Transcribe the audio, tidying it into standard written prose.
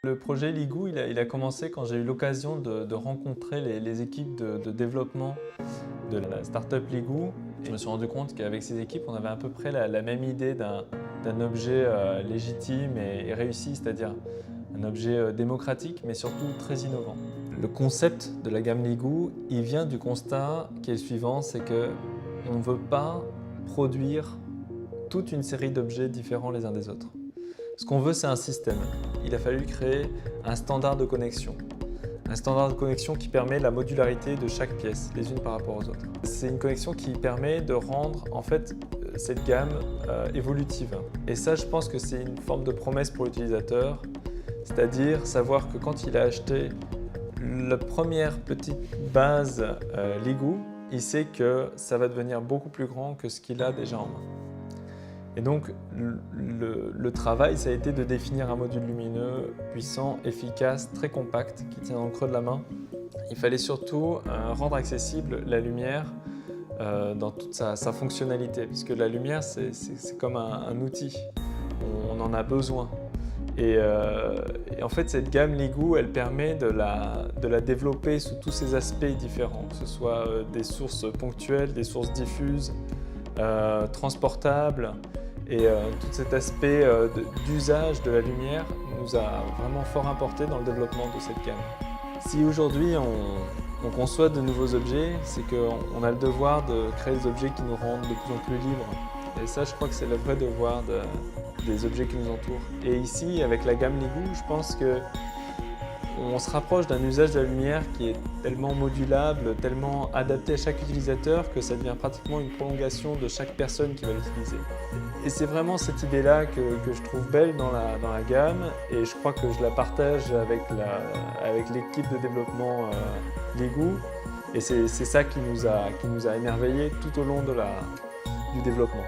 Le projet Ligou, il a commencé quand j'ai eu l'occasion de rencontrer les équipes de développement de la startup Ligou. Je me suis rendu compte qu'avec ces équipes, on avait à peu près la même idée d'un objet légitime et réussi, c'est-à-dire un objet démocratique, mais surtout très innovant. Le concept de la gamme Ligou, il vient du constat qui est le suivant, c'est qu'on ne veut pas produire toute une série d'objets différents les uns des autres. Ce qu'on veut, c'est un système. Il a fallu créer un standard de connexion. Un standard de connexion qui permet la modularité de chaque pièce, les unes par rapport aux autres. C'est une connexion qui permet de rendre en fait cette gamme évolutive. Et ça, je pense que c'est une forme de promesse pour l'utilisateur, c'est-à-dire savoir que quand il a acheté la première petite base Ligou, il sait que ça va devenir beaucoup plus grand que ce qu'il a déjà en main. Et donc, le travail, ça a été de définir un module lumineux, puissant, efficace, très compact, qui tient dans le creux de la main. Il fallait surtout rendre accessible la lumière dans toute sa fonctionnalité, puisque la lumière, c'est comme un outil. On en a besoin. Et en fait, cette gamme Ligou, elle permet de la développer sous tous ses aspects différents, que ce soit des sources ponctuelles, des sources diffuses, transportables. Et tout cet aspect d'usage de la lumière nous a vraiment fort importé dans le développement de cette gamme. Si aujourd'hui on conçoit de nouveaux objets, c'est qu'on a le devoir de créer des objets qui nous rendent de plus en plus libres. Et ça, je crois que c'est le vrai devoir des objets qui nous entourent. Et ici, avec la gamme Ligou, je pense qu'on se rapproche d'un usage de la lumière qui est tellement modulable, tellement adapté à chaque utilisateur que ça devient pratiquement une prolongation de chaque personne qui va l'utiliser. Et c'est vraiment cette idée-là que je trouve belle dans la gamme et je crois que je la partage avec l'équipe de développement Ligou et c'est ça qui nous a émerveillés tout au long du développement.